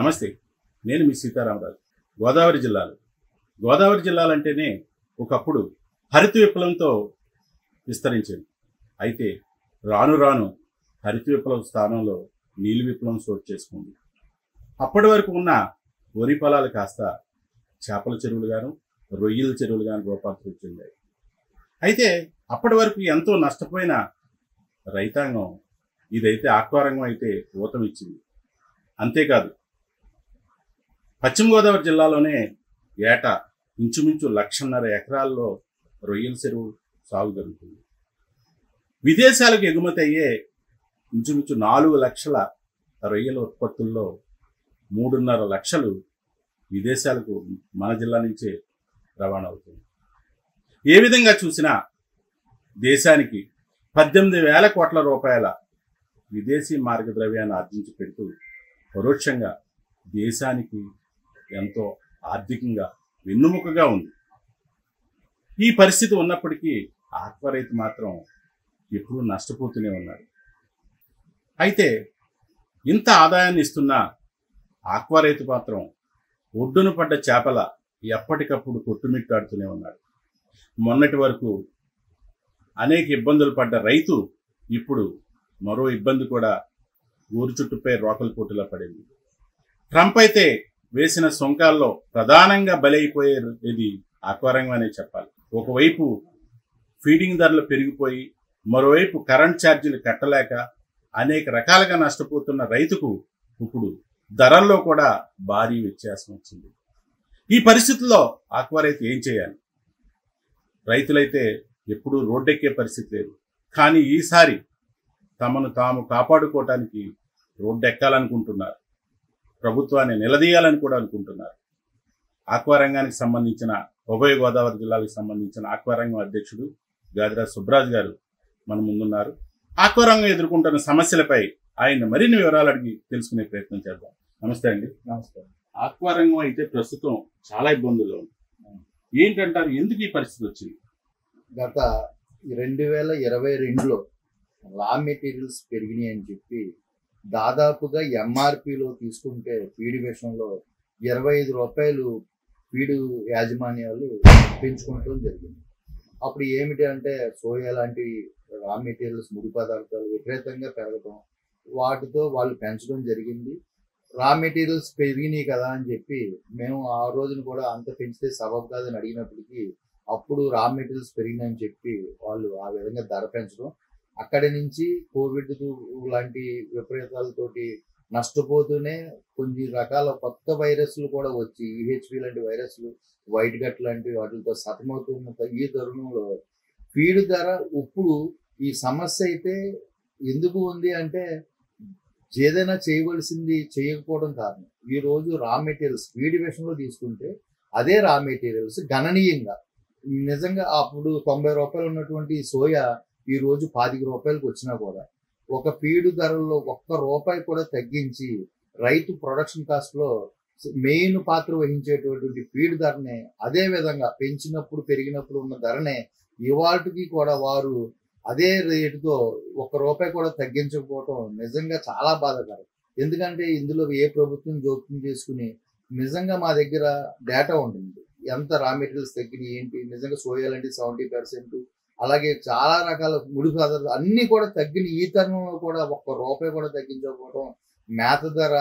నమస్తే, నేను మీ సీతారామరాజు. గోదావరి జిల్లాలంటేనే ఒకప్పుడు హరిత విప్లవంతో విస్తరించింది. అయితే రాను రాను హరిత విప్లవం స్థానంలో నీలి విప్లవం చోటు చేసుకుంది. అప్పటి వరకు ఉన్న వరి పొలాలు కాస్త చేపల చెరువులుగాను, రొయ్యల చెరువులుగాను రూపాంతరం చెందాయి. అయితే అప్పటి వరకు ఎంతో నష్టపోయిన రైతాంగం ఇదైతే ఆక్వారంగం అయితే ఊతమిచ్చింది. అంతేకాదు, పశ్చిమ గోదావరి జిల్లాలోనే ఏటా ఇంచుమించు 1.5 ఎకరాల్లో రొయ్యల చెరువు సాగు జరుగుతుంది. విదేశాలకు ఎగుమతి అయ్యే ఇంచుమించు 4 లక్షల రొయ్యల ఉత్పత్తుల్లో 3.5 లక్షలు విదేశాలకు మన జిల్లా నుంచే రవాణా అవుతుంది. ఏ విధంగా చూసినా దేశానికి 18,000 కోట్ల రూపాయల విదేశీ మార్గద్రవ్యాన్ని ఆర్జించి పెడుతూ పరోక్షంగా దేశానికి ఎంతో ఆర్థికంగా వెన్నుముకగా ఉంది. ఈ పరిస్థితి ఉన్నప్పటికీ ఆక్వా రైతు మాత్రం ఎప్పుడూ నష్టపోతూనే ఉన్నాడు. అయితే ఇంత ఆదాయాన్ని ఇస్తున్న ఆక్వా రైతు మాత్రం ఒడ్డున పడ్డ చేపల ఎప్పటికప్పుడు కొట్టుమిట్టాడుతూనే ఉన్నాడు. మొన్నటి వరకు అనేక ఇబ్బందులు పడ్డ రైతు ఇప్పుడు మరో ఇబ్బంది కూడా ఊరు చుట్టుపై రోకల పోటీలో పడింది. ట్రంప్ అయితే వేసిన సుంకాల్లో ప్రధానంగా బలైపోయేది ఆక్వారంగం అనే చెప్పాలి. ఒకవైపు ఫీడింగ్ ధరలు పెరిగిపోయి, మరోవైపు కరెంట్ ఛార్జీలు కట్టలేక అనేక రకాలుగా నష్టపోతున్న రైతుకు ఇప్పుడు ధరల్లో కూడా భారీ వ్యత్యాసం వచ్చింది. ఈ పరిస్థితుల్లో ఆక్వా రైతు ఏం చేయాలి? రైతులైతే ఎప్పుడూ రోడ్డెక్కే పరిస్థితి లేదు. కానీ ఈసారి తమను తాము కాపాడుకోవటానికి రోడ్డెక్కాలనుకుంటున్నారు. ప్రభుత్వాన్ని నిలదీయాలని కూడా అనుకుంటున్నారు. ఆక్వా రంగానికి సంబంధించిన ఉభయ గోదావరి జిల్లాలకు సంబంధించిన ఆక్వా రంగం అధ్యక్షుడు గాదిరాజు సుబ్బరాజు గారు మన ముందున్నారు. ఆక్వా రంగం ఎదుర్కొంటున్న సమస్యలపై ఆయన మరిన్ని వివరాలు అడిగి తెలుసుకునే ప్రయత్నం చేద్దాం. నమస్తే అండి. నమస్కారం. ఆక్వా రంగం అయితే ప్రస్తుతం చాలా ఇబ్బందుల్లో ఉంది. ఏంటంటారు, ఎందుకు ఈ పరిస్థితి వచ్చింది? గత 2022లో రా మెటీరియల్స్ పెరిగినాయి అని చెప్పి దాదాపుగా ఎంఆర్పిలో తీసుకుంటే ఫీడ్ విషయంలో 25 రూపాయలు ఫీడ్ యాజమాన్యాలు పెంచుకోవడం జరిగింది. అప్పుడు ఏమిటి అంటే సోయా లాంటి రా మెటీరియల్స్, ముడి పదార్థాలు విపరీతంగా పెరగటం, వాటితో వాళ్ళు పెంచడం జరిగింది. రా మెటీరియల్స్ పెరిగినాయి కదా అని చెప్పి మేము ఆ రోజున కూడా అంత పెంచితే సబబు కాదని అడిగినప్పటికీ అప్పుడు రా మెటీరియల్స్ పెరిగినాయని చెప్పి వాళ్ళు ఆ విధంగా ధర పెంచడం, అక్కడి నుంచి కోవిడ్ లాంటి విపరీతాలతోటి నష్టపోతూనే కొన్ని రకాల కొత్త వైరస్లు కూడా వచ్చి ఈహెచ్పి లాంటి వైరస్లు, వైట్ గట్ లాంటి వాటితో సతమవుతున్న ఈ తరుణంలో ఫీడ్ ధర ఇప్పుడు ఈ సమస్య అయితే ఎందుకు ఉంది అంటే ఏదైనా చేయవలసింది చేయకపోవడం కారణం. ఈ రోజు రా మెటీరియల్స్ ఫీడ్ విషయంలో తీసుకుంటే అదే రా మెటీరియల్స్ గణనీయంగా నిజంగా అప్పుడు 90 రూపాయలు ఉన్నటువంటి సోయా ఈ రోజు 25 రూపాయలకు వచ్చినా కూడా ఒక ఫీడ్ ధరల్లో 1 రూపాయి కూడా తగ్గించి రైతు ప్రొడక్షన్ కాస్ట్ లో మెయిన్ పాత్ర వహించేటటువంటి ఫీడ్ ధరనే అదే విధంగా పెంచినప్పుడు పెరిగినప్పుడు ఉన్న ధరనే ఇవాళకి కూడా వారు అదే రేటుతో 1 రూపాయి కూడా తగ్గించకపోవటం నిజంగా చాలా బాధాకరం. ఎందుకంటే ఇందులో ఏ ప్రభుత్వం జోక్యం చేసుకుని నిజంగా మా దగ్గర డేటా ఉంటుంది, ఎంత రా మెటీరియల్స్ తగ్గినాయి ఏంటి, నిజంగా సోయా లాంటి 70%, అలాగే చాలా రకాల ముడి పదార్థాలు అన్ని కూడా తగ్గిన ఈ తరుణంలో కూడా 1 రూపాయి కూడా తగ్గించకపోవడం, మేత ధర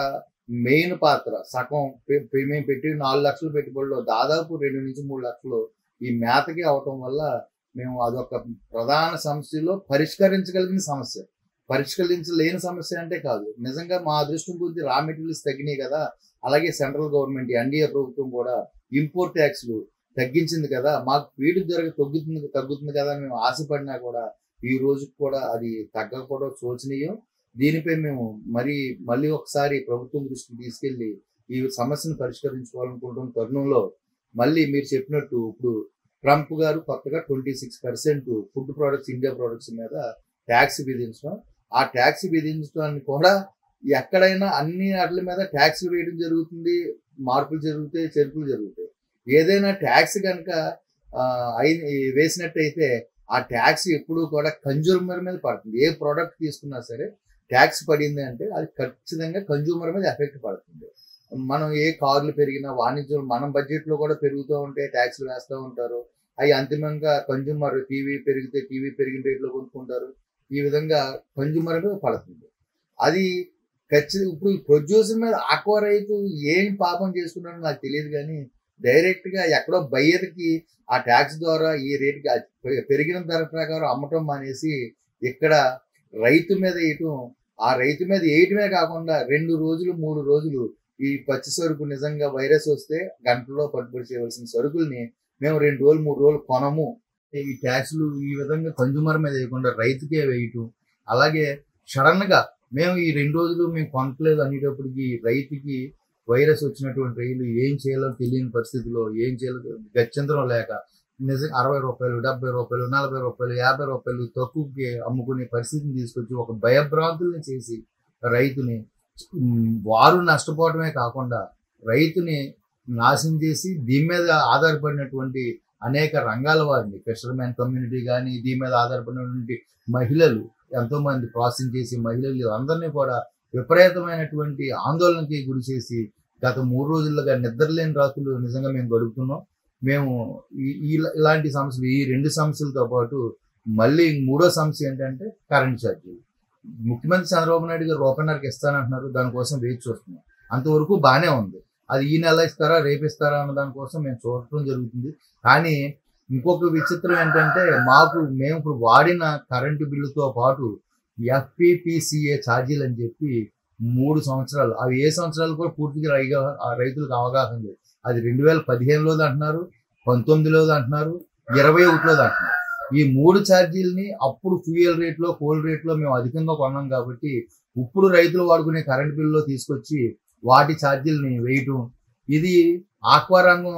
మెయిన్ పాత్ర సగం మేము పెట్టి 4 లక్షల పెట్టుబడిలో దాదాపు 2 నుంచి 3 లక్షలు ఈ మేతకి అవటం వల్ల మేము అదొక ప్రధాన సమస్యలో పరిష్కరించగలిగిన సమస్య. పరిష్కరించలేని సమస్య అంటే కాదు, నిజంగా మా అదృష్టం కొద్ది రా మెటీరియల్స్ తగ్గినాయి కదా. అలాగే సెంట్రల్ గవర్నమెంట్ ఎన్డీఏ ప్రభుత్వం కూడా ఇంపోర్ట్ ట్యాక్స్లు తగ్గించింది కదా, మాకు ఫీడ్ ధర తగ్గుతుంది కదా మేము ఆశపడినా కూడా ఈ రోజుకి కూడా అది తగ్గకపోవడం శోచనీయం. దీనిపై మేము మళ్ళీ ఒకసారి ప్రభుత్వం దృష్టికి తీసుకెళ్లి ఈ సమస్యను పరిష్కరించుకోవాలనుకుంటున్న తరుణంలో మళ్ళీ మీరు చెప్పినట్టు ఇప్పుడు ట్రంప్ గారు కొత్తగా 26% ఫుడ్ ప్రొడక్ట్స్, ఇండియా ప్రొడక్ట్స్ మీద ట్యాక్స్ విధించడం, ఆ ట్యాక్స్ విధించడానికి కూడా ఎక్కడైనా అన్ని వాటి మీద ట్యాక్స్ వేయడం జరుగుతుంది, మార్పులు జరుగుతాయి, చేర్పులు జరుగుతాయి. ఏదైనా ట్యాక్స్ కనుక వేసినట్టయితే ఆ ట్యాక్స్ ఎప్పుడు కూడా కన్జ్యూమర్ మీద పడుతుంది. ఏ ప్రోడక్ట్ తీసుకున్నా సరే ట్యాక్స్ పడింది అంటే అది ఖచ్చితంగా కన్జ్యూమర్ మీద ఎఫెక్ట్ పడుతుంది. మనం ఏ కార్లు పెరిగినా వాణిజ్యం మనం బడ్జెట్ లో కూడా పెరుగుతూ ఉంటే ట్యాక్స్లు వేస్తూ ఉంటారు. అవి అంతిమంగా కన్జ్యూమర్ టీవీ పెరిగితే టీవీ పెరిగిన రేట్లో కొనుక్కుంటారు. ఈ విధంగా కన్జ్యూమర్ మీద పడుతుంది. అది ఖచ్చితంగా ఇప్పుడు ప్రొడ్యూసర్ మీద ఆక్వా రైతు ఏం పాపం చేసుకున్నాడో నాకు తెలియదు, కానీ డైరెక్ట్ గా ఎక్కడో బయ్యర్ కి ఆ ట్యాక్స్ ద్వారా ఈ రేట్ పెరిగిన ధర ప్రకారం అమ్మటం మానేసి ఇక్కడ రైతు మీద వేయటం, ఆ రైతు మీద వేయటమే కాకుండా 2 రోజులు 3 రోజులు ఈ పచ్చి సరుకు నిజంగా వైరస్ వస్తే గంటలో పట్టుబడి చేయవలసిన సరుకుల్ని మేము 2 రోజులు 3 రోజులు కొనము. ఈ ట్యాక్స్లు ఈ విధంగా కన్జ్యూమర్ మీద వేయకుండా రైతుకే వేయటం, అలాగే సడన్ గా మేము ఈ 2 రోజులు మేము కొనట్లేదు అనేటప్పటికి రైతుకి వైరస్ వచ్చినటువంటి రైలు ఏం చేయాలో తెలియని పరిస్థితిలో ఏం చేయాలో గత్యంతరం లేక నిజంగా 60 రూపాయలు 70 రూపాయలు 40 రూపాయలు 50 రూపాయలు తక్కువకి అమ్ముకునే పరిస్థితిని తీసుకొచ్చి ఒక భయభ్రాంతుల్ని చేసి రైతుని వారు నష్టపోవడమే కాకుండా రైతుని నాశనం చేసి దీని మీద ఆధారపడినటువంటి అనేక రంగాల వారిని ఫిషర్మెన్ కమ్యూనిటీ కానీ దీని మీద ఆధారపడినటువంటి మహిళలు ఎంతో మంది ప్రాసెసింగ్ చేసి మహిళలు అందరినీ కూడా విపరీతమైనటువంటి ఆందోళనకి గురి చేసి గత 3 రోజులుగా నిద్రలేని రాత్రులు నిజంగా మేము గడుపుతున్నాం. మేము ఇలాంటి సమస్యలు ఈ 2 సమస్యలతో పాటు మళ్ళీ 3వ సమస్య ఏంటంటే కరెంట్ ఛార్జీలు. ముఖ్యమంత్రి చంద్రబాబు నాయుడు గారు రూపాయన్నరకి ఇస్తానంటున్నారు, దానికోసం వేచి చూస్తున్నాం. అంతవరకు బాగానే ఉంది. అది ఈ నెల ఇస్తారా రేపు ఇస్తారా అన్న దానికోసం మేము చూడటం జరుగుతుంది. కానీ ఇంకొక విచిత్రం ఏంటంటే మేము ఇప్పుడు వాడిన కరెంటు బిల్లుతో పాటు FPPCA ఛార్జీలు అని చెప్పి 3 సంవత్సరాలు, అవి ఏ సంవత్సరాలు కూడా పూర్తిగా రైతులకు అవగాహన లేదు. అది 2015లోది అంటున్నారు, 19లోది అంటున్నారు, 21లోది అంటున్నారు. ఈ 3 ఛార్జీలని అప్పుడు ఫ్యూయల్ రేట్లో కోల్ రేట్లో మేము అధికంగా కొన్నాం కాబట్టి ఇప్పుడు రైతులు వాడుకునే కరెంట్ బిల్లులో తీసుకొచ్చి వాటి ఛార్జీలని వేయటం, ఇది ఆక్వా రంగం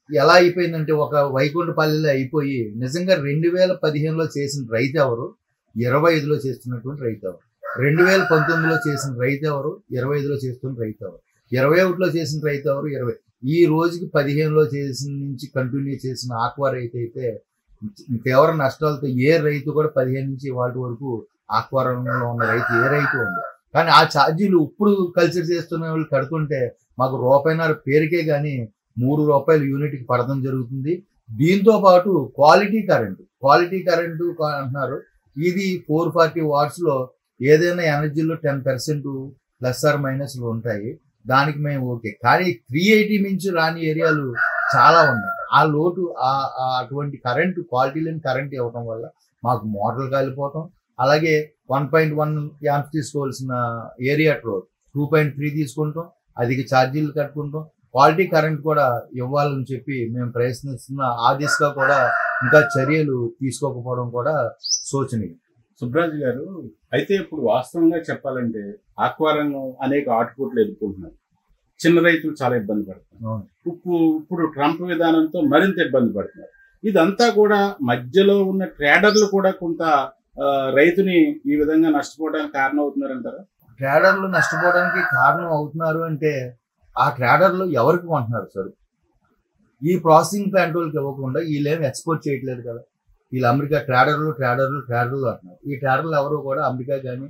ఎలా అయిపోయిందంటే ఒక వైకుంఠపల్లిలో అయిపోయి నిజంగా 2015లో చేసిన రైతు ఎవరు, 25లో చేస్తున్నటువంటి రైతు ఎవరు, 2019లో చేసిన రైతు ఎవరు, 25లో చేస్తున్న రైతు ఎవరు, 21లో చేసిన రైతు ఎవరు, 20 ఈ రోజుకి 15లో చేసిన నుంచి కంటిన్యూ చేసిన ఆక్వా రైతు అయితే తీవ్ర నష్టాలతో ఏ రైతు కూడా 15 నుంచి వాటి వరకు ఆక్వా రంగంలో ఉన్న రైతు ఏ రైతు ఉంది. కానీ ఆ ఛార్జీలు ఇప్పుడు కల్చర్ చేస్తున్న వాళ్ళు కడుతుంటే మాకు రూపాయన్నర పేరుకే కానీ 3 రూపాయలు యూనిట్కి పడడం జరుగుతుంది. దీంతో పాటు క్వాలిటీ కరెంటు అంటున్నారు. ఇది 440 వాట్స్లో ఏదైనా ఎనర్జీలో 10% ప్లస్ ఆర్ మైనస్లు ఉంటాయి. దానికి మేము ఓకే, కానీ 380 మించి రాని ఏరియాలు చాలా ఉన్నాయి. ఆ లోటు అటువంటి కరెంటు క్వాలిటీ లేని కరెంట్ ఇవ్వడం వల్ల మాకు మోటార్లు కాలిపోవటం, అలాగే 1.1 యాంప్స్ తీసుకోవాల్సిన ఏరియా రోడ్ 2.3 తీసుకుంటాం, అధిక ఛార్జీలు కట్టుకుంటాం. క్వాలిటీ కరెంట్ కూడా ఇవ్వాలని చెప్పి మేము ప్రయత్నిస్తున్న ఆ దిశగా కూడా ఇంకా చర్యలు తీసుకోకపోవడం కూడా శోచనీయం. సుబ్రాజు గారు, అయితే ఇప్పుడు వాస్తవంగా చెప్పాలంటే ఆక్వా రంగం అనేక ఆటుపోట్లు ఎదుర్కొంటున్నారు. చిన్న రైతులు చాలా ఇబ్బంది పడుతున్నారు. ఇప్పుడు ట్రంప్ విధానంతో మరింత ఇబ్బంది పడుతున్నారు. ఇదంతా కూడా మధ్యలో ఉన్న ట్రేడర్లు కూడా కొంత రైతుని ఈ విధంగా నష్టపోవడానికి కారణం అవుతున్నారంటారా? ట్రేడర్లు నష్టపోవడానికి కారణం అవుతున్నారు అంటే ఆ ట్రేడర్లు ఎవరికి కొంటున్నారు సార్? ఈ ప్రాసెసింగ్ ప్లాంట్ వాళ్ళకి ఇవ్వకుండా వీళ్ళేమి ఎక్స్పోర్ట్ చేయట్లేదు కదా. వీళ్ళు అమెరికా ట్రేడర్లు అంటున్నారు. ఈ ట్రేడర్లు ఎవరు కూడా అమెరికా కానీ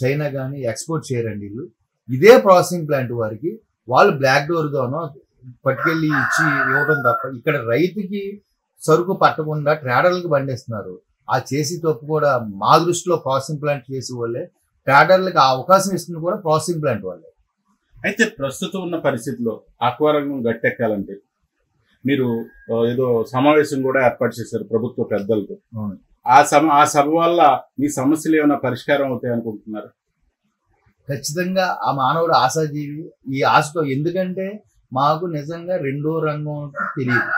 చైనా కానీ ఎక్స్పోర్ట్ చేయరండి. వీళ్ళు ఇదే ప్రాసెసింగ్ ప్లాంట్ వారికి వాళ్ళు బ్లాక్ డోర్గానో పట్టుకెళ్ళి ఇచ్చి ఇవ్వడం తప్ప ఇక్కడ రైతుకి సరుకు పట్టకుండా ట్రేడర్లకు బండిస్తున్నారు. ఆ చేసి తప్పు కూడా మా దృష్టిలో ప్రాసెసింగ్ ప్లాంట్ చేసే వాళ్ళే, ట్రేడర్లకు ఆ అవకాశం ఇస్తుంది కూడా ప్రాసెసింగ్ ప్లాంట్ వాళ్ళే. అయితే ప్రస్తుతం ఉన్న పరిస్థితిలో ఆక్వా రంగం గట్టెక్కాలంటే మీరు ఏదో సమావేశం కూడా ఏర్పాటు చేశారు ప్రభుత్వ పెద్దలతో. ఆ సభ వల్ల మీ సమస్యలు ఏమైనా పరిష్కారం అవుతాయి అనుకుంటున్నారు? ఖచ్చితంగా ఆ మానవుడు ఆశాజీవి. ఈ ఆశతో, ఎందుకంటే మాకు నిజంగా 2వ రంగం తెలియదు.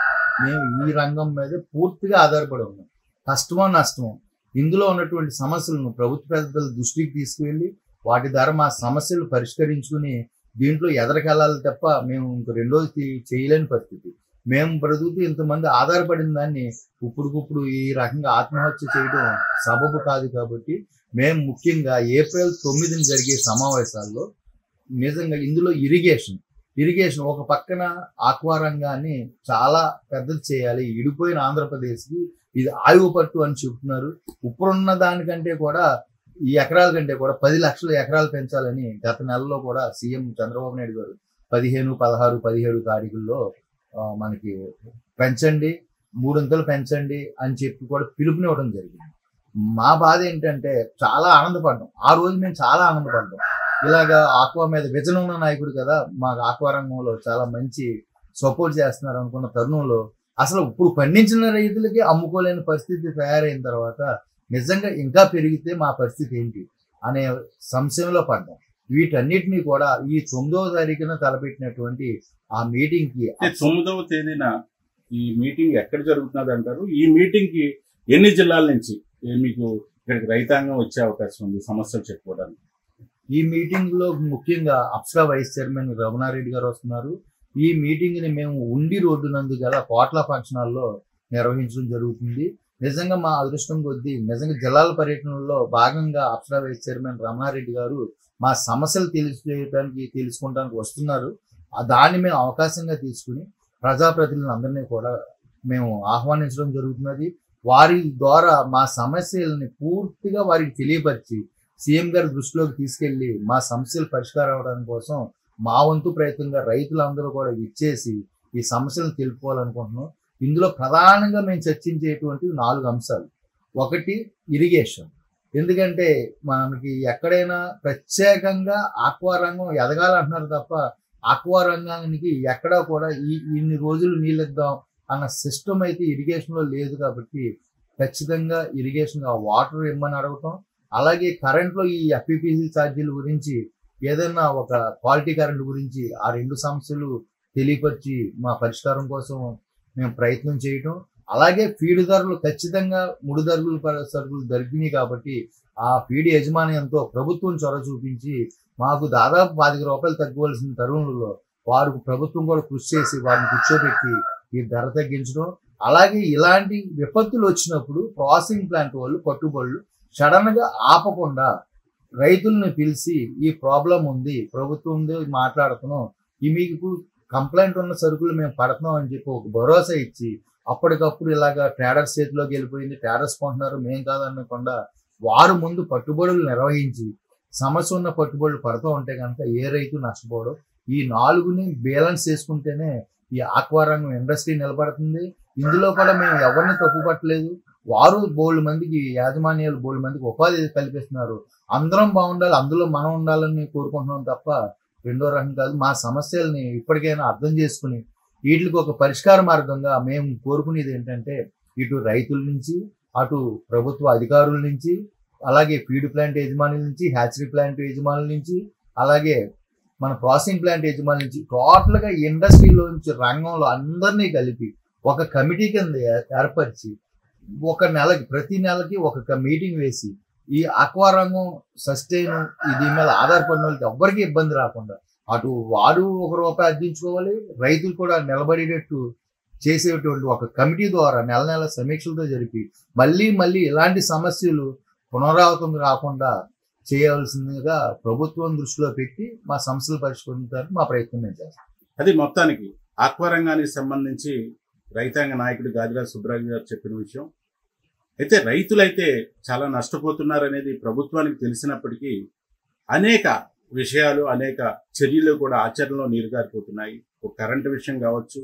మేము ఈ రంగం మీద పూర్తిగా ఆధారపడి ఉన్నాం. కష్టమో నష్టమో ఇందులో ఉన్నటువంటి సమస్యలను ప్రభుత్వ పెద్దల దృష్టికి తీసుకువెళ్ళి వాటి ద్వారా మా సమస్యలు పరిష్కరించుకుని దీంట్లో ఎదరికెళ్ళాలి తప్ప మేము ఇంకో 2రోజు చేయలేని పరిస్థితి. మేము బ్రతుకుతూ ఇంతమంది ఆధారపడిన దాన్ని ఇప్పుడుకిప్పుడు ఈ రకంగా ఆత్మహత్య చేయడం సబబు కాదు. కాబట్టి మేము ముఖ్యంగా ఏప్రిల్ 9న జరిగే సమావేశాల్లో నిజంగా ఇందులో ఇరిగేషన్ ఒక పక్కన ఆక్వా రంగాన్ని చాలా పెద్దది చేయాలి, ఇడిపోయిన ఆంధ్రప్రదేశ్కి ఇది ఆయువు పట్టు అని చెప్తున్నారు. ఇప్పుడున్న దానికంటే కూడా ఈ ఎకరాల కంటే కూడా 10 లక్షల ఎకరాలు పెంచాలని గత నెలలో కూడా సీఎం చంద్రబాబు నాయుడు గారు 15, 16, 17 తారీఖుల్లో మనకి పెంచండి, 3 పెంచండి అని చెప్పి కూడా పిలుపునివ్వడం జరిగింది. మా బాధ ఏంటంటే చాలా ఆనందపడ్డాం. ఆ రోజు మేము చాలా ఆనందపడ్డాం. ఇలాగా ఆక్వా మీద విజన్ ఉన్న నాయకుడు కదా, మాకు ఆక్వా రంగంలో చాలా మంచి సపోర్ట్ చేస్తున్నారు అనుకున్న తరుణంలో అసలు ఇప్పుడు పండించిన రైతులకి అమ్ముకోలేని పరిస్థితి తయారైన తర్వాత నిజంగా ఇంకా పెరిగితే మా పరిస్థితి ఏంటి అనే సంశయంలో పడ్డాం. వీటన్నిటినీ కూడా ఈ 9వ తారీఖున తలపెట్టినటువంటి ఆ మీటింగ్ కి 9వ తేదీన ఈ మీటింగ్ ఎక్కడ జరుగుతున్నది అంటారు? ఈ మీటింగ్ కి ఎన్ని జిల్లాల నుంచి మీకు ఇక్కడికి రైతాంగం వచ్చే అవకాశం ఉంది సమస్యలు చెప్పుకోవడానికి? ఈ మీటింగ్ లో ముఖ్యంగా అప్సరా వైస్ చైర్మన్ రమణారెడ్డి గారు వస్తున్నారు. ఈ మీటింగ్ ని మేము ఉండి రోడ్డు నందు గల కోట్ల ఫంక్షన్ హాల్లో నిర్వహించడం జరుగుతుంది. నిజంగా మా అదృష్టం కొద్దీ నిజంగా జిల్లాల పర్యటనలో భాగంగా అప్సరా వైస్ చైర్మన్ రమణారెడ్డి గారు మా సమస్యలు తెలుసుకోవడానికి వస్తున్నారు. దాన్ని మేము అవకాశంగా తీసుకుని ప్రజాప్రతినిధులందరినీ కూడా మేము ఆహ్వానించడం జరుగుతున్నది. వారి ద్వారా మా సమస్యలని పూర్తిగా వారికి తెలియపరిచి సీఎం గారి దృష్టిలోకి తీసుకెళ్లి మా సమస్యలు పరిష్కారం అవడానికి కోసం మా వంతు ప్రయత్నంగా రైతులందరూ కూడా ఇచ్చేసి ఈ సమస్యలను తెలుపుకోవాలనుకుంటున్నాం. ఇందులో ప్రధానంగా మేము చర్చించేటువంటి 4 అంశాలు. ఒకటి ఇరిగేషన్. ఎందుకంటే మనకి ఎక్కడైనా ప్రత్యేకంగా ఆక్వా రంగం ఎదగాలంటున్నారు తప్ప ఆక్వా రంగానికి ఎక్కడా కూడా ఇన్ని రోజులు నీళ్ళు ఇద్దాం అన్న సిస్టమ్ అయితే ఇరిగేషన్ లో లేదు. కాబట్టి ఖచ్చితంగా ఇరిగేషన్ వాటర్ ఇమ్మని అడగటం, అలాగే కరెంట్ లో ఈ ఎఫ్పిపిసి ఛార్జీల గురించి ఏదైనా ఒక క్వాలిటీ కరెంట్ గురించి ఆ 2 సమస్యలు తెలియపరిచి మా పరిష్కారం కోసం మేము ప్రయత్నం చేయటం. అలాగే ఫీడ్ ధరలు ఖచ్చితంగా 3 సరుకులు దొరికినాయి కాబట్టి ఆ ఫీడ్ యజమాన్యంతో ప్రభుత్వం చొరవ చూపించి మాకు దాదాపు 25 రూపాయలు తగ్గవలసిన తరుణంలో వారు ప్రభుత్వం కూడా కృషి చేసి వారిని కూర్చోబెట్టి ఈ ధర తగ్గించడం. అలాగే ఇలాంటి విపత్తులు వచ్చినప్పుడు ప్రాసెసింగ్ ప్లాంట్ వాళ్ళు పట్టుబడులు సడన్ గా ఆపకుండా రైతులను పిలిచి ఈ ప్రాబ్లం ఉంది, ప్రభుత్వం మాట్లాడుతున్నాం, ఈ మీకు కంప్లైంట్ ఉన్న సరుకులు మేము పడుతున్నాం అని చెప్పి ఒక భరోసా ఇచ్చి అప్పటికప్పుడు ఇలాగా ట్రేడర్స్ చేతిలోకి వెళ్ళిపోయింది, ట్రేడర్స్ కొంటున్నారు మేం కాదనకుండా వారు ముందు పట్టుబడులు నిర్వహించి సమస్య ఉన్న పట్టుబడులు పడుతూ ఉంటే కనుక ఏ రైతు నష్టపోవడం. ఈ 4ని బ్యాలెన్స్ చేసుకుంటేనే ఈ ఆక్వా రంగం ఇండస్ట్రీ నిలబడుతుంది. ఇందులో కూడా మేము ఎవరిని తప్పు పట్టలేదు. వారు బోల్డ్ మందికి యాజమాన్యాలు బోల్డ్ మందికి ఉపాధి కల్పిస్తున్నారు. అందరం బాగుండాలి, అందులో మనం ఉండాలని కోరుకుంటున్నాం తప్ప రెండో రకం కాదు. మా సమస్యల్ని ఇప్పటికైనా అర్థం చేసుకుని వీటికి ఒక పరిష్కార మార్గంగా మేము కోరుకునేది ఏంటంటే ఇటు రైతుల నుంచి, అటు ప్రభుత్వ అధికారుల నుంచి, అలాగే ఫీడ్ ప్లాంట్ యజమానుల నుంచి, హ్యాచరీ ప్లాంట్ యజమానుల నుంచి, అలాగే మన ప్రాసెసింగ్ ప్లాంట్ యజమానుల నుంచి టోటల్ గా ఇండస్ట్రీలో నుంచి రంగంలో అందరినీ కలిపి ఒక కమిటీ కింద ఏర్పరిచి ప్రతి నెలకి ఒక మీటింగ్ వేసి ఈ ఆక్వా రంగం సస్టైన్ దీని మీద ఆధారపడిన వాళ్ళకి ఎవ్వరికీ ఇబ్బంది రాకుండా అటు వారు ₹1 అర్జించుకోవాలి, రైతులు కూడా నిలబడేటట్టు చేసేటువంటి ఒక కమిటీ ద్వారా నెల సమీక్షలతో జరిపి మళ్ళీ ఇలాంటి సమస్యలు పునరావృతం రాకుండా చేయవలసిందిగా ప్రభుత్వం దృష్టిలో పెట్టి మా సమస్యలు పరిష్కరించడానికి మా ప్రయత్నం మేము చేస్తాం. అది మొత్తానికి ఆక్వా రంగానికి సంబంధించి రైతాంగ నాయకుడు గాదిరాజు సుబ్బరాజు గారు చెప్పిన విషయం. అయితే రైతులైతే చాలా నష్టపోతున్నారనేది ప్రభుత్వానికి తెలిసినప్పటికీ అనేక విషయాలు, అనేక చర్యలు కూడా ఆచరణలో నీరుగారిపోతున్నాయి. ఒక కరెంటు విషయం కావచ్చు,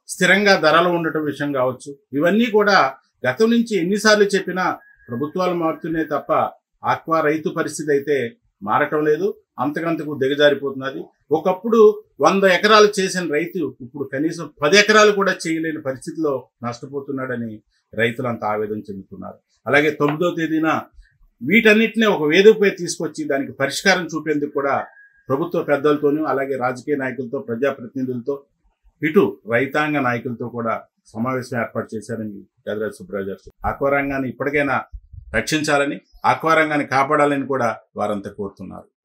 స్థిరంగా ధరలు ఉండటం విషయం కావచ్చు, ఇవన్నీ కూడా గతం నుంచి ఎన్నిసార్లు చెప్పినా ప్రభుత్వాలు మారుతున్నాయి తప్ప ఆక్వా రైతు పరిస్థితి అయితే మారటం లేదు, అంతకంతకు దిగజారిపోతున్నది. ఒకప్పుడు 100 ఎకరాలు చేసిన రైతు ఇప్పుడు కనీసం 10 ఎకరాలు కూడా చేయలేని పరిస్థితిలో నష్టపోతున్నాడని రైతులంతా ఆవేదన చెందుతున్నారు. అలాగే 9వ తేదీన వీటన్నిటిని ఒక వేదికపై తీసుకొచ్చి దానికి పరిష్కారం చూపేందుకు కూడా ప్రభుత్వ పెద్దలతోనూ, అలాగే రాజకీయ నాయకులతో, ప్రజాప్రతినిధులతో, ఇటు రైతాంగ నాయకులతో కూడా సమావేశం ఏర్పాటు చేశారని గాదిరాజు సుబ్బరాజు గారు. ఆక్వా రంగాన్ని ఇప్పటికైనా రక్షించాలని, ఆక్వా రంగాన్ని కాపాడాలని కూడా వారంతా కోరుతున్నారు.